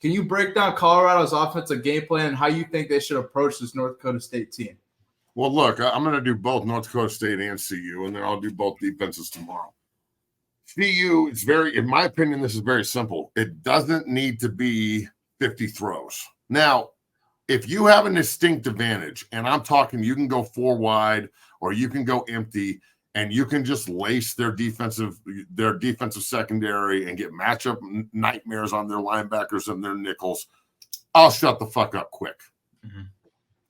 Can you break down Colorado's offensive game plan and how you think they should approach this North Dakota State team? Well, look, I'm going to do both North Dakota State and CU, and then I'll do both defenses tomorrow. CU, in my opinion, this is very simple. It doesn't need to be 50 throws. Now, if you have a distinct advantage, and I'm talking you can go 4 wide or you can go empty, and you can just lace their defensive secondary and get matchup nightmares on their linebackers and their nickels, I'll shut the fuck up quick. Mm-hmm.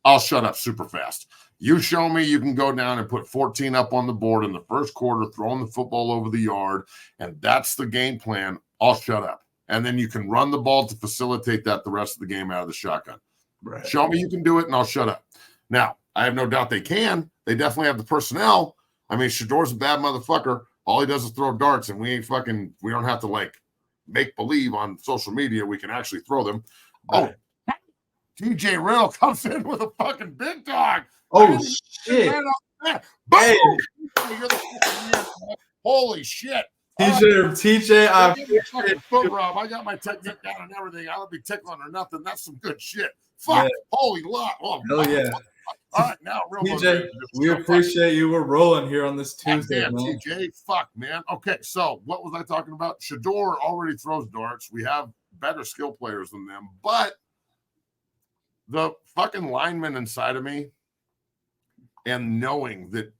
I'll shut up super fast. You show me you can go down and put 14 up on the board in the first quarter, throwing the football over the yard, and that's the game plan, I'll shut up. And then you can run the ball to facilitate that the rest of the game out of the shotgun. Right. Show me you can do it, and I'll shut up. Now, I have no doubt they can. They definitely have the personnel. I mean, Shador's a bad motherfucker. All he does is throw darts, and we don't have to, like, make believe on social media we can actually throw them. Right. Oh, TJ Riddle comes in with a fucking big dog. Oh, shit. Hey. Holy shit. TJ, I fucking foot rub. I got my technique down and everything. I don't be tickling or nothing. That's some good shit. Fuck. Yeah. Holy lot. Oh, hell yeah. All right, now, real TJ, we appreciate you. We're rolling here on this Tuesday, man. TJ, fuck, man. Okay, so what was I talking about? Shador already throws darts. We have better skill players than them, but the fucking lineman inside of me, and knowing that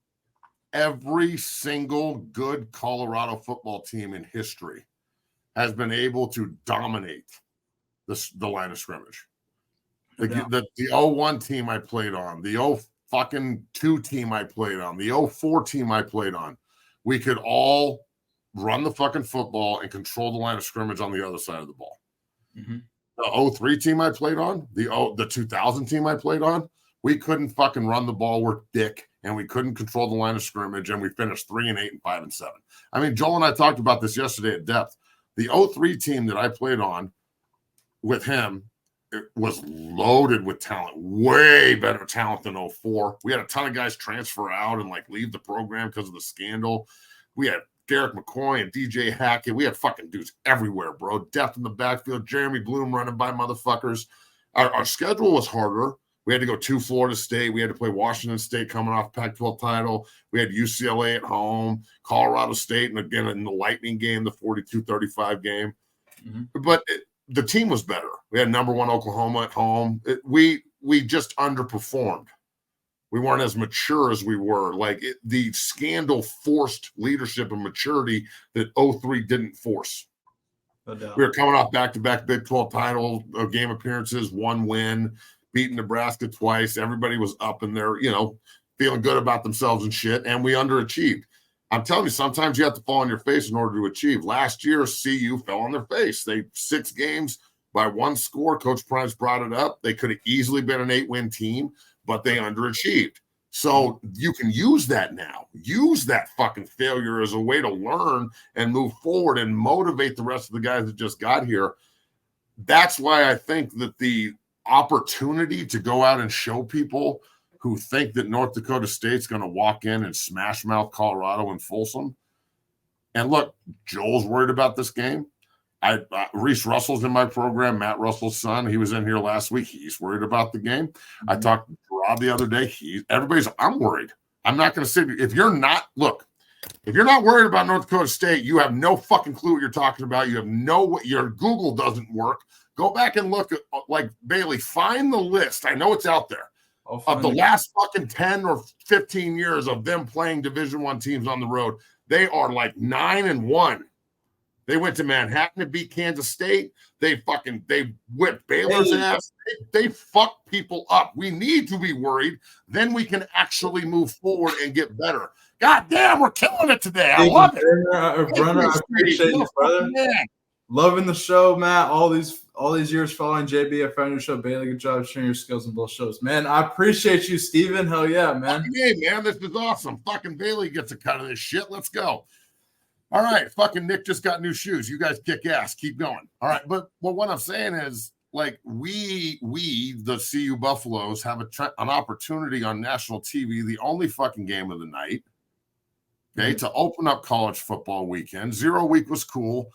every single good Colorado football team in history has been able to dominate the line of scrimmage. The 01 team I played on, the 02 team I played on, the 04 team I played on, we could all run the fucking football and control the line of scrimmage on the other side of the ball. Mm-hmm. The 03 team I played on, the 2000 team I played on, we couldn't fucking run the ball worth dick, and we couldn't control the line of scrimmage, and we finished 3-8 and 5-7. I mean, Joel and I talked about this yesterday at depth. The 03 team that I played on with him, it was loaded with talent, way better talent than 04. We had a ton of guys transfer out and like leave the program because of the scandal. We had Derek McCoy and DJ Hackett. We had fucking dudes everywhere, bro. Depth in the backfield. Jeremy Bloom running by motherfuckers. Our schedule was harder. We had to go to Florida State. We had to play Washington State coming off Pac-12 title. We had UCLA at home, Colorado State, and again in the Lightning game, the 42-35 game. Mm-hmm. But the team was better. We had number 1 Oklahoma at home. We just underperformed. We weren't as mature as we were. The scandal forced leadership and maturity that 03 didn't force. We were coming off back-to-back Big 12 title game appearances, 1 win, beating Nebraska twice. Everybody was up in there, feeling good about themselves and shit, and we underachieved. I'm telling you, sometimes you have to fall on your face in order to achieve. Last year, CU fell on their face. 6 games by 1 score. Coach Price brought it up. They could have easily been an 8-win team, but they underachieved. So you can use that now. Use that fucking failure as a way to learn and move forward and motivate the rest of the guys that just got here. That's why I think that the opportunity to go out and show people who think that North Dakota State's going to walk in and smash mouth Colorado and Folsom. And look, Joel's worried about this game. Reese Russell's in my program, Matt Russell's son. He was in here last week. He's worried about the game. Mm-hmm. I talked to Rob the other day. I'm worried. I'm not going to say, if you're not worried about North Dakota State, you have no fucking clue what you're talking about. You have your Google doesn't work. Go back and look at, Bailey, find the list. I know it's out there. Of the last fucking 10 or 15 years of them playing Division I teams on the road, they are 9-1. They went to Manhattan to beat Kansas State. They whipped Baylor's ass. They fucked people up. We need to be worried. Then we can actually move forward and get better. God damn, we're killing it today. I love it. Brunner, I appreciate you, brother. Man. Loving the show, Matt. All these years following JB, I found your show, Bailey. Good job sharing your skills in both shows, man. I appreciate you, Steven. Hell yeah, man. Hey, man, this is awesome. Fucking Bailey gets a cut of this shit. Let's go. All right, fucking Nick just got new shoes. You guys kick ass. Keep going. All right, but what I'm saying is, we the CU Buffaloes have an opportunity on national TV, the only fucking game of the night, okay, to open up college football weekend. 0 week was cool.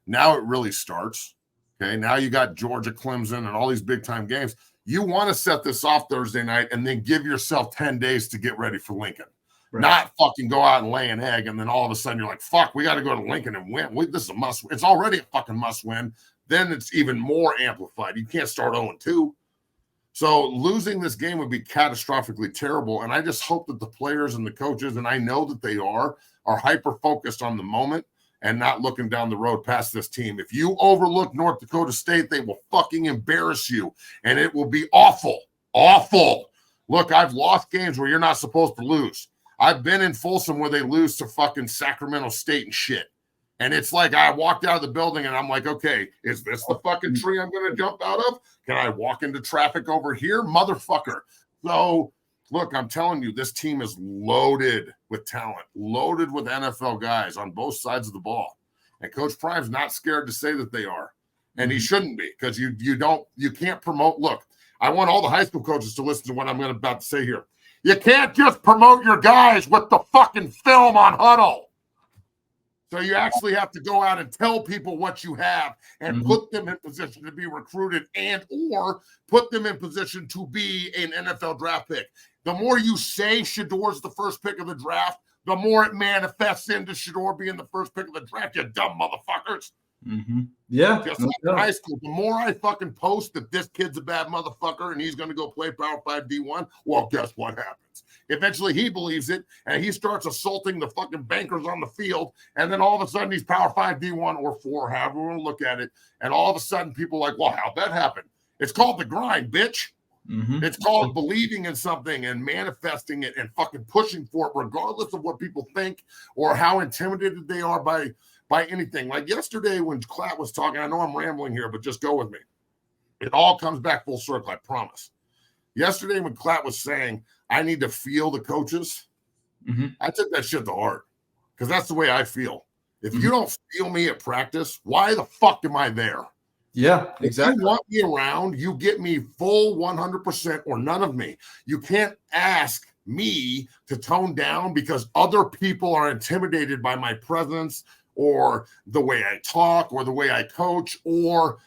Now it really starts. Okay, now you got Georgia, Clemson, and all these big-time games. You want to set this off Thursday night and then give yourself 10 days to get ready for Lincoln. Right. Not fucking go out and lay an egg, and then all of a sudden you're like, fuck, we got to go to Lincoln and win. This is a must win. It's already a fucking must win. Then it's even more amplified. You can't start 0-2. So losing this game would be catastrophically terrible. And I just hope that the players and the coaches, and I know that they are hyper-focused on the moment and not looking down the road past this team. If you overlook North Dakota State, they will fucking embarrass you, and it will be awful. Awful. Look, I've lost games where you're not supposed to lose. I've been in Folsom where they lose to fucking Sacramento State and shit. And it's like I walked out of the building and I'm like, okay, is this the fucking tree I'm going to jump out of? Can I walk into traffic over here? Motherfucker. So, look, I'm telling you, this team is loaded with talent, loaded with NFL guys on both sides of the ball. And Coach Prime's not scared to say that they are. And he shouldn't be, because you can't promote. Look, I want all the high school coaches to listen to what I'm about to say here. You can't just promote your guys with the fucking film on Huddle. So you actually have to go out and tell people what you have and put them in position to be recruited and or put them in position to be an NFL draft pick. The more you say Shedor's the first pick of the draft, the more it manifests into Shedor being the first pick of the draft, you dumb motherfuckers. Yeah. Just like in high school. The more I fucking post that this kid's a bad motherfucker and he's going to go play Power 5 D1, well, guess what happens? Eventually he believes it and he starts assaulting the fucking bankers on the field, and then all of a sudden he's Power 5 D1 or 4, however we want to look at it, and all of a sudden people are like, well, how'd that happen? It's called the grind, bitch. It's called believing in something and manifesting it and fucking pushing for it regardless of what people think or how intimidated they are by anything. Like yesterday when Klatt was talking, I know I'm rambling here, but just go with me. It all comes back full circle, I promise. Yesterday when Klatt was saying, I need to feel the coaches, I took that shit to heart because that's the way I feel. If you don't feel me at practice, why the fuck am I there? Yeah, exactly. If you want me around, you get me full 100% or none of me. You can't ask me to tone down because other people are intimidated by my presence or the way I talk or the way I coach or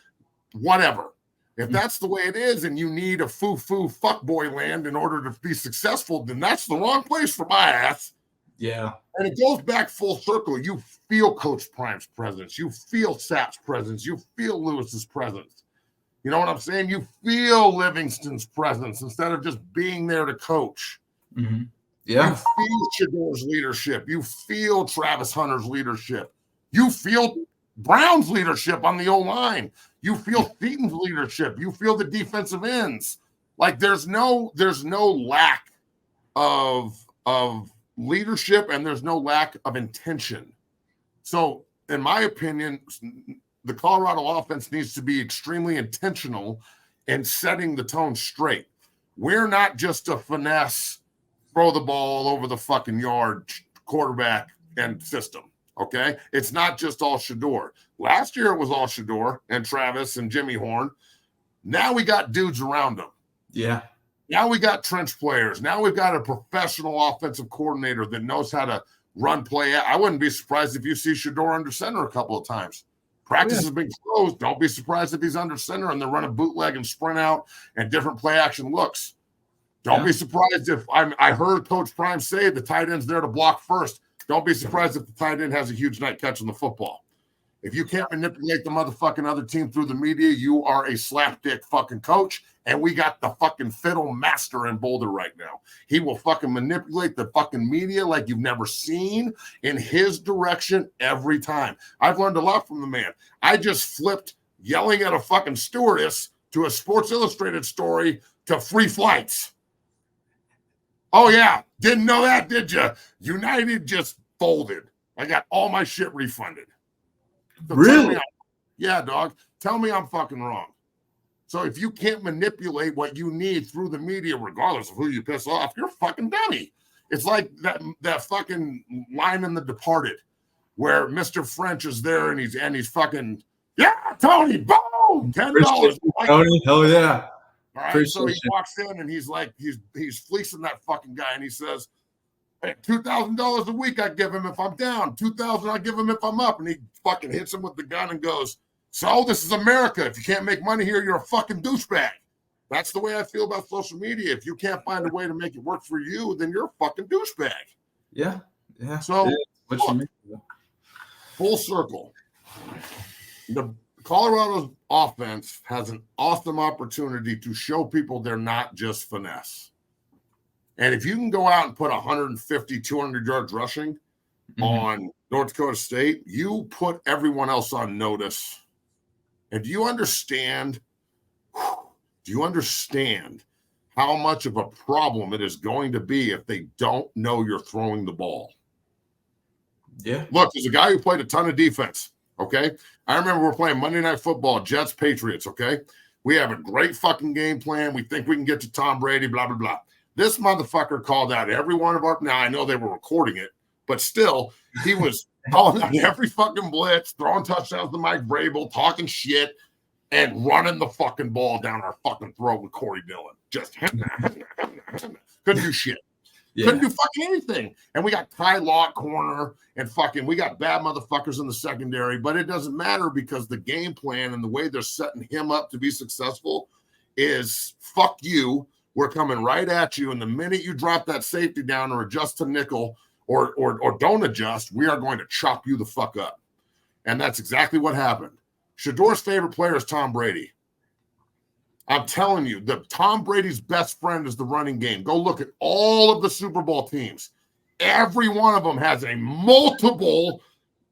whatever. If that's the way it is and you need a foo-foo fuckboy land in order to be successful, then that's the wrong place for my ass. Yeah. And it goes back full circle. You feel Coach Prime's presence. You feel Sapp's presence. You feel Lewis's presence. You know what I'm saying? You feel Livingston's presence instead of just being there to coach. Yeah. You feel Shedor's leadership. You feel Travis Hunter's leadership. You feel Brown's leadership on the O-line. You feel Theaton's leadership. You feel the defensive ends. Like there's no lack of leadership and there's no lack of intention. So in my opinion, the Colorado offense needs to be extremely intentional in setting the tone straight. We're not just a finesse, throw the ball over the fucking yard quarterback and system. Okay, it's not just all Shedor. Last year it was all Shedor and Travis and Jimmy Horn. Now we got dudes around them. Yeah. Now we got trench players. Now we've got a professional offensive coordinator that knows how to run play. I wouldn't be surprised if you see Shedor under center a couple of times. Practice has been closed. Don't be surprised if he's under center and they're running bootleg and sprint out and different play action looks. Don't be surprised if I heard Coach Prime say the tight end's there to block first. Don't be surprised if the tight end has a huge night catching the football. If you can't manipulate the motherfucking other team through the media, you are a slapdick fucking coach. And we got the fucking fiddle master in Boulder right now. He will fucking manipulate the fucking media like you've never seen in his direction every time. I've learned a lot from the man. I just flipped yelling at a fucking stewardess to a Sports Illustrated story to free flights. Oh, yeah. Didn't know that, did you? United just folded. I got all my shit refunded. So really? Yeah, dog. Tell me I'm fucking wrong. So if you can't manipulate what you need through the media, regardless of who you piss off, you're a fucking dummy. It's like that fucking line in The Departed where Mr. French is there and he's fucking, yeah, Tony, boom, $10. Tony, hell yeah. All right, so he walks in and he's like, he's fleecing that fucking guy, and he says, hey, $2,000 a week I give him if I'm down. $2,000 I give him if I'm up. And he fucking hits him with the gun and goes, So this is America. If you can't make money here, you're a fucking douchebag. That's the way I feel about social media. If you can't find a way to make it work for you, then you're a fucking douchebag. Yeah. Yeah. So what you mean? Full circle. The Colorado's offense has an awesome opportunity to show people they're not just finesse. And if you can go out and put 150, 200 yards rushing on North Dakota State, you put everyone else on notice. And do you understand how much of a problem it is going to be if they don't know you're throwing the ball? Yeah. Look, there's a guy who played a ton of defense, okay? I remember we're playing Monday Night Football, Jets, Patriots, okay? We have a great fucking game plan. We think we can get to Tom Brady, blah, blah, blah. This motherfucker called out every one of our – now, I know they were recording it, but still, he was calling out every fucking blitz, throwing touchdowns to Mike Vrabel, talking shit, and running the fucking ball down our fucking throat with Corey Dillon. Just couldn't do shit. Yeah. Couldn't do fucking anything. And we got Ty Law at corner and fucking we got bad motherfuckers in the secondary, but it doesn't matter because the game plan and the way they're setting him up to be successful is fuck you. We're coming right at you. And the minute you drop that safety down or adjust to nickel or don't adjust, we are going to chop you the fuck up. And that's exactly what happened. Shador's favorite player is Tom Brady. I'm telling you, Tom Brady's best friend is the running game. Go look at all of the Super Bowl teams. Every one of them has a multiple,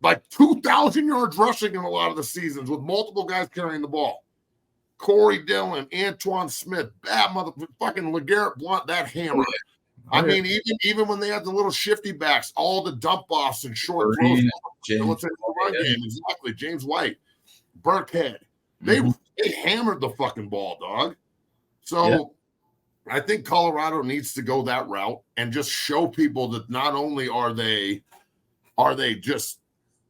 like 2,000 yards rushing in a lot of the seasons with multiple guys carrying the ball. Corey Dillon, Antoine Smith, bad motherfucking LeGarrette Blount, that hammer. I mean, even when they had the little shifty backs, all the dump offs and short throws. Let's say the run game, exactly. James White, Burkhead. They hammered the fucking ball, dog. So I think Colorado needs to go that route and just show people that not only are they just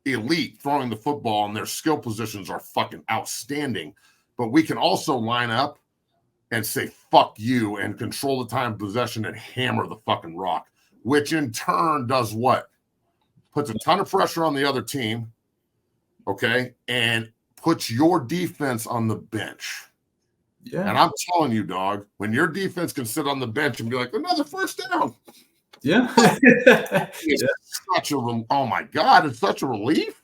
elite throwing the football and their skill positions are fucking outstanding, but we can also line up and say fuck you and control the time of possession and hammer the fucking rock, which in turn does what? Puts a ton of pressure on the other team, okay, and puts your defense on the bench. Yeah. And I'm telling you, dog, when your defense can sit on the bench and be like, another first down. Yeah. Such a oh my God, it's such a relief.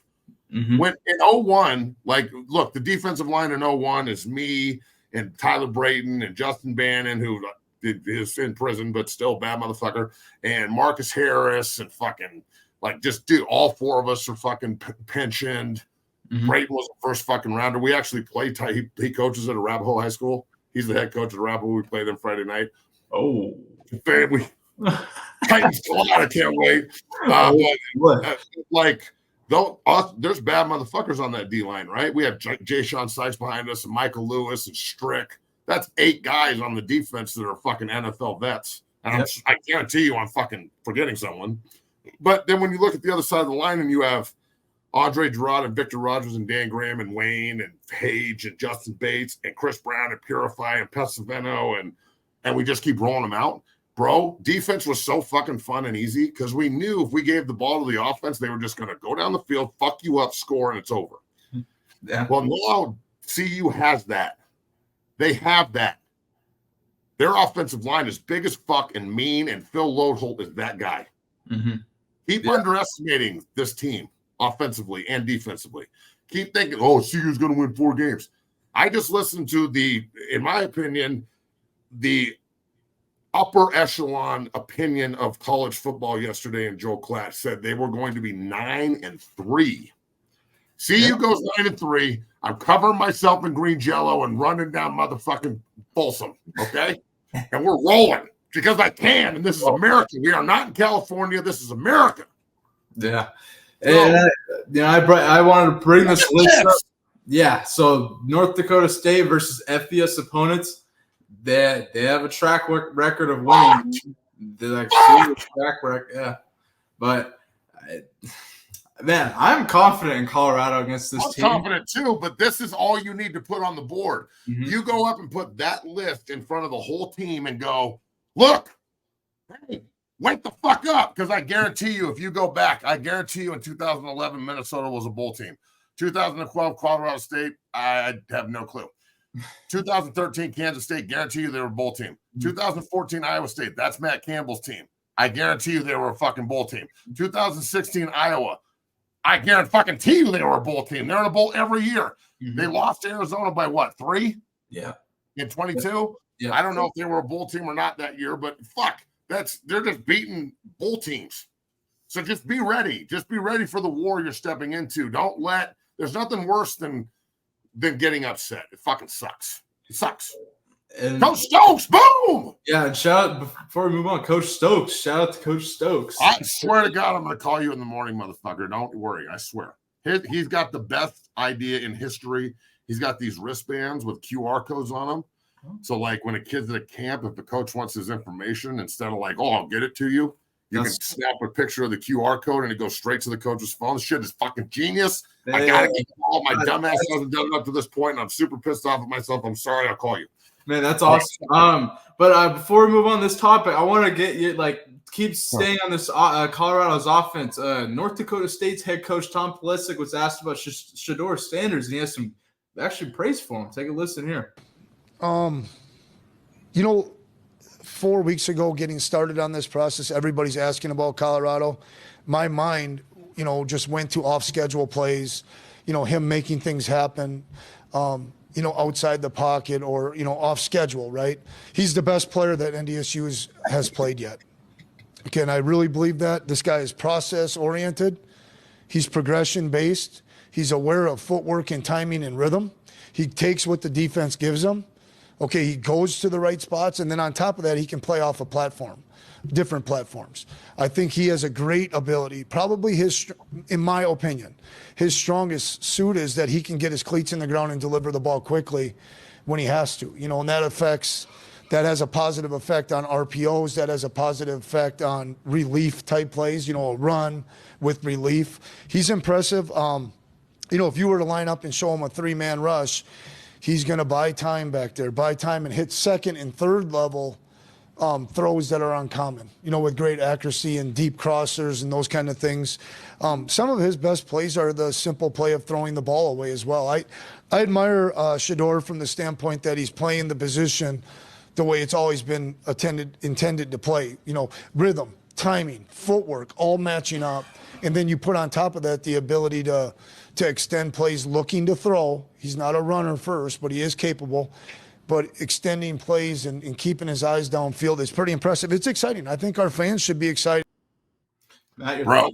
When in 01, like, look, the defensive line in 01 is me and Tyler Brayton and Justin Bannon, who is in prison, but still bad motherfucker, and Marcus Harris and fucking, like, just dude, all four of us are fucking pensioned. Brayton was the first fucking rounder. We actually played. He coaches at Arapahoe High School. He's the head coach at Arapahoe. We played them Friday night. Oh, family. Titans a lot. I can't wait. Like, though, there's bad motherfuckers on that D line, right? We have Jay Sean Sykes behind us, and Michael Lewis and Strick. That's 8 guys on the defense that are fucking NFL vets. And I guarantee you, I'm fucking forgetting someone. But then when you look at the other side of the line, and you have Andre Gerard and Victor Rogers and Dan Graham and Wayne and Page and Justin Bates and Chris Brown and Purify and Pesaveno and we just keep rolling them out. Bro, defense was so fucking fun and easy because we knew if we gave the ball to the offense, they were just going to go down the field, fuck you up, score, and it's over. Yeah. Well, now CU has that. They have that. Their offensive line is big as fuck and mean, and Phil Lodeholt is that guy. Keep underestimating this team. Offensively and defensively. Keep thinking, oh, CU's going to win 4 games. I just listened to in my opinion, the upper echelon opinion of college football yesterday, and Joe Klatt said they were going to be 9-3. CU goes 9-3. I'm covering myself in green jello and running down motherfucking Folsom, okay? And we're rolling because I can, and this is America. We are not in California. This is America. Yeah. And I wanted to bring this list up. Yeah, so North Dakota State versus FBS opponents, they have a track record of winning. They're like track record, yeah. But man, I'm confident in Colorado against this team. I'm confident too, but this is all you need to put on the board. You go up and put that list in front of the whole team and go, look, hey, wake the fuck up, because I guarantee you, if you go back, I guarantee you in 2011, Minnesota was a bowl team. 2012 Colorado State, I have no clue. 2013 Kansas State, guarantee you they were a bowl team. 2014 Iowa State, that's Matt Campbell's team. I guarantee you they were a fucking bowl team. 2016 Iowa, I guarantee you they were a bowl team. They're in a bowl every year. They lost to Arizona by what, 3? Yeah. In 22? Yeah. I don't know if they were a bowl team or not that year, but fuck, they're just beating bowl teams. So just be ready. Just be ready for the war you're stepping into. There's nothing worse than getting upset. It fucking sucks. It sucks. And Coach Stokes, boom! Yeah, and shout out, before we move on, Coach Stokes. Shout out to Coach Stokes. I swear to God, I'm going to call you in the morning, motherfucker. Don't worry. I swear. He's got the best idea in history. He's got these wristbands with QR codes on them. So, like, when a kid's at a camp, if the coach wants his information, instead of like, oh, I'll get it to you, you can snap a picture of the QR code and it goes straight to the coach's phone. This shit is fucking genius. I got to keep all my dumbass hasn't done it up to this point, and I'm super pissed off at myself. I'm sorry. I'll call you. Man, that's awesome. But before we move on this topic, I want to get you, keep staying on this Colorado's offense. North Dakota State's head coach Tom Pulisic was asked about Shedeur Sanders, and he has some actually praise for him. Take a listen here. 4 weeks ago, getting started on this process, everybody's asking about Colorado. My mind, just went to off-schedule plays, him making things happen, outside the pocket or, off schedule, right? He's the best player that NDSU has played yet. Okay, and I really believe that. This guy is process-oriented. He's progression-based. He's aware of footwork and timing and rhythm. He takes what the defense gives him. Okay, he goes to the right spots, and then on top of that, he can play off a platform, different platforms. I think he has a great ability. Probably in my opinion, his strongest suit is that he can get his cleats in the ground and deliver the ball quickly when he has to. And that has a positive effect on RPOs. That has a positive effect on relief type plays, a run with relief. He's impressive. If you were to line up and show him a 3-man rush, he's going to buy time back there, and hit second and third level throws that are uncommon, with great accuracy and deep crossers and those kind of things. Some of his best plays are the simple play of throwing the ball away as well. I admire Shedeur from the standpoint that he's playing the position the way it's always been intended to play. Rhythm, timing, footwork, all matching up. And then you put on top of that the ability to extend plays looking to throw. He's not a runner first, but he is capable. But extending plays and keeping his eyes downfield is pretty impressive. It's exciting. I think our fans should be excited. Bro,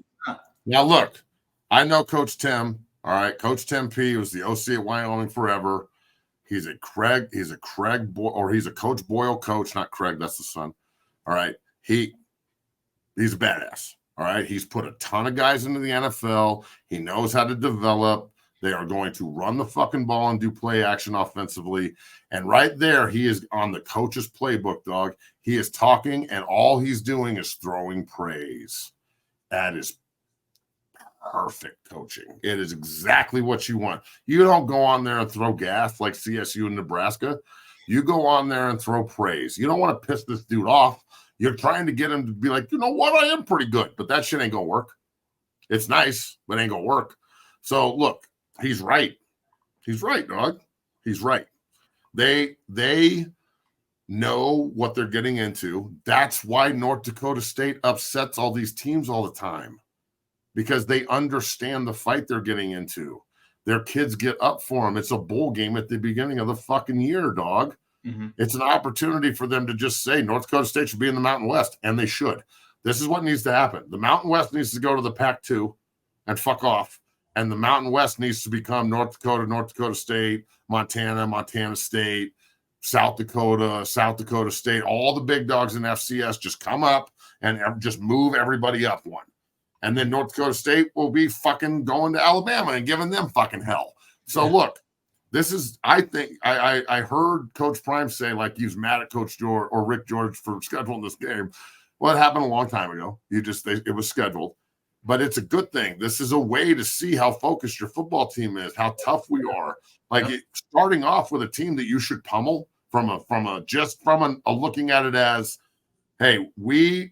now look, I know Coach Tim. All right, Coach Tim P was the OC at Wyoming forever. He's a Coach Boyle coach, not Craig. That's the son. All right, he's a badass. All right, he's put a ton of guys into the NFL. He knows how to develop. They are going to run the fucking ball and do play action offensively. And right there, he is on the coach's playbook, dog. He is talking, and all he's doing is throwing praise. That is perfect coaching. It is exactly what you want. You don't go on there and throw gas like CSU in Nebraska. You go on there and throw praise. You don't want to piss this dude off. You're trying to get him to be like, you know what? I am pretty good, but that shit ain't going to work. It's nice, but it ain't going to work. So look, he's right. He's right, dog. He's right. They know what they're getting into. That's why North Dakota State upsets all these teams all the time, because they understand the fight they're getting into. Their kids get up for them. It's a bowl game at the beginning of the fucking year, dog. Mm-hmm. It's an opportunity for them to just say North Dakota State should be in the Mountain West, and they should. This is what needs to happen. The Mountain West needs to go to the Pac-2 and fuck off, and the Mountain West needs to become North Dakota State, Montana State, South Dakota State. All the big dogs in FCS just come up and just move everybody up one. And then North Dakota State will be fucking going to Alabama and giving them fucking hell. So look, this is, I think, I heard Coach Prime say, like, he was mad at Coach George or Rick George for scheduling this game. Well, it happened a long time ago. It was scheduled. But it's a good thing. This is a way to see how focused your football team is, how tough we are. Starting off with a team that you should pummel from looking at it as, hey,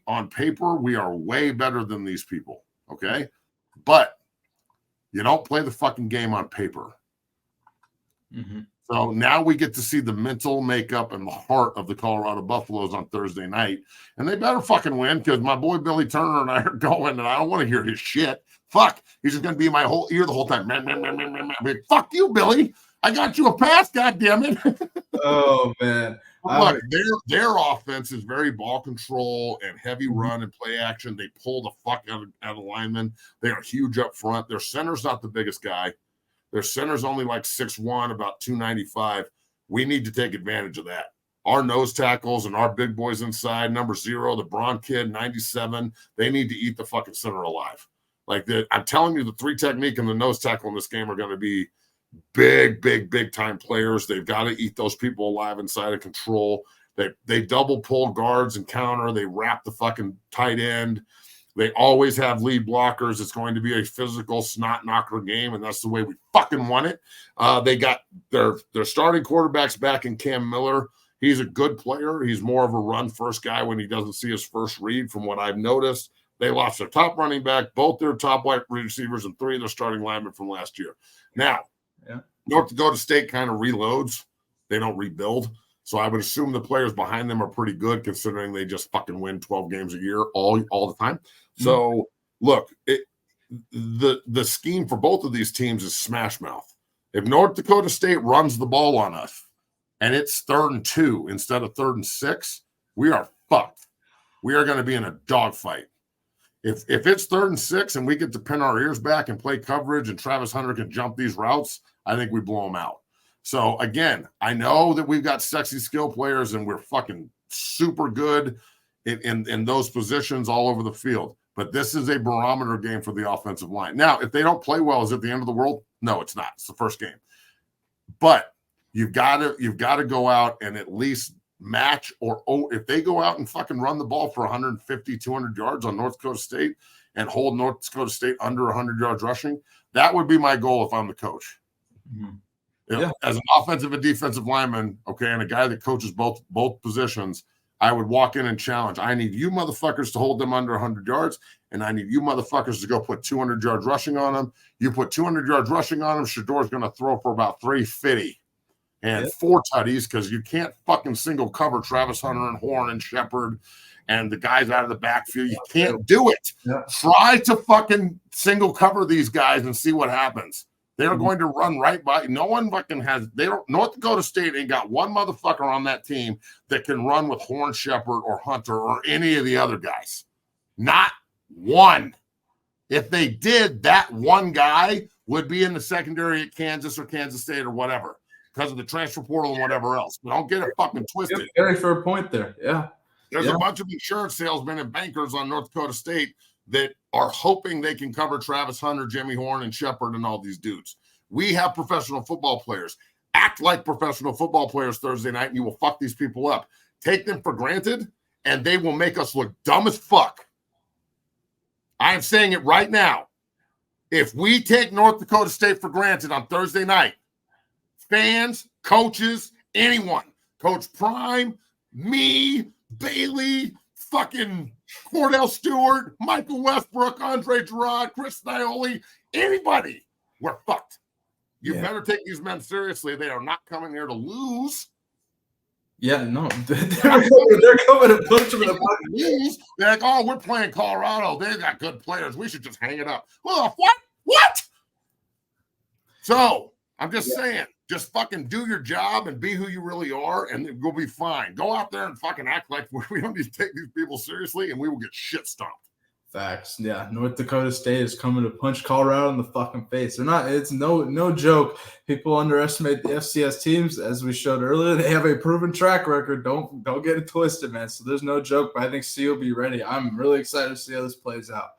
on paper, we are way better than these people, okay? But You don't play the fucking game on paper. Mm-hmm. So now we get to see the mental makeup and the heart of the Colorado Buffaloes on Thursday night. And they better fucking win because my boy Billy Turner and I are going, and I don't want to hear his shit. Fuck. He's just going to be in my whole ear the whole time. Like, fuck you, Billy. I got you a pass, goddammit. Oh, man. Look, their offense is very ball control and heavy run and play action. They pull the fuck out of linemen. They are huge up front. Their center's not the biggest guy. Their center's only like 6'1", about 295. We need to take advantage of that. Our nose tackles and our big boys inside, number 0, the Braun kid, 97, they need to eat the fucking center alive. I'm telling you, the 3 technique and the nose tackle in this game are going to be big time players. They've got to eat those people alive inside of control. They double pull guards and counter. They wrap the fucking tight end. They always have lead blockers. It's going to be a physical snot knocker game, and that's the way we fucking want it. They got their starting quarterbacks back in Cam Miller. He's a good player. He's more of a run-first guy when he doesn't see his first read, from what I've noticed. They lost their top running back, both their top wide receivers, and 3 of their starting linemen from last year. Now, North Dakota State kind of reloads. They don't rebuild. So I would assume the players behind them are pretty good, considering they just fucking win 12 games a year all the time. So, look, the scheme for both of these teams is smash mouth. If North Dakota State runs the ball on us and it's 3rd and 2 instead of 3rd and 6, we are fucked. We are going to be in a dogfight. If it's 3rd and 6 and we get to pin our ears back and play coverage and Travis Hunter can jump these routes, I think we blow them out. So, again, I know that we've got sexy skill players and we're fucking super good in those positions all over the field. But this is a barometer game for the offensive line. Now, if they don't play well, is it the end of the world? No, it's not. It's the first game. But you've got to go out and at least match, or if they go out and fucking run the ball for 150, 200 yards on North Dakota State and hold North Dakota State under 100 yards rushing, that would be my goal if I'm the coach. Mm-hmm. As an offensive and defensive lineman, okay, and a guy that coaches both positions, I would walk in and challenge. I need you motherfuckers to hold them under 100 yards, and I need you motherfuckers to go put 200 yards rushing on them. You put 200 yards rushing on them, Shador's going to throw for about 350 and 4 tutties, because you can't fucking single cover Travis Hunter and Horn and Shepard and the guys out of the backfield. You can't do it. Yeah. Try to fucking single cover these guys and see what happens. They're going to run right by. No one fucking has. North Dakota State ain't got one motherfucker on that team that can run with Horn, Shepard, or Hunter, or any of the other guys. Not one. If they did, that one guy would be in the secondary at Kansas or Kansas State or whatever, because of the transfer portal and whatever else. But don't get it fucking twisted. Very fair point there. Yeah. There's a bunch of insurance salesmen and bankers on North Dakota State that are hoping they can cover Travis Hunter, Jimmy Horn, and Shepard and all these dudes. We have professional football players. Act like professional football players Thursday night, and you will fuck these people up. Take them for granted, and they will make us look dumb as fuck. I am saying it right now. If we take North Dakota State for granted on Thursday night, fans, coaches, anyone, Coach Prime, me, Bailey, fucking Cordell Stewart, Michael Westbrook, Andre Gerard, Chris Nioli, anybody, we're fucked. You better take these men seriously. They are not coming here to lose. Yeah, no. They're coming to punch them in the fucking knees. They're like, oh, we're playing Colorado. They got good players. We should just hang it up. Well, what? So, I'm just saying, just fucking do your job and be who you really are, and we'll be fine. Go out there and fucking act like we don't need to take these people seriously, and we will get shit stomped. Facts. Yeah, North Dakota State is coming to punch Colorado in the fucking face. They're not. It's no joke. People underestimate the FCS teams, as we showed earlier. They have a proven track record. Don't get it twisted, man. So there's no joke. But I think C will be ready. I'm really excited to see how this plays out.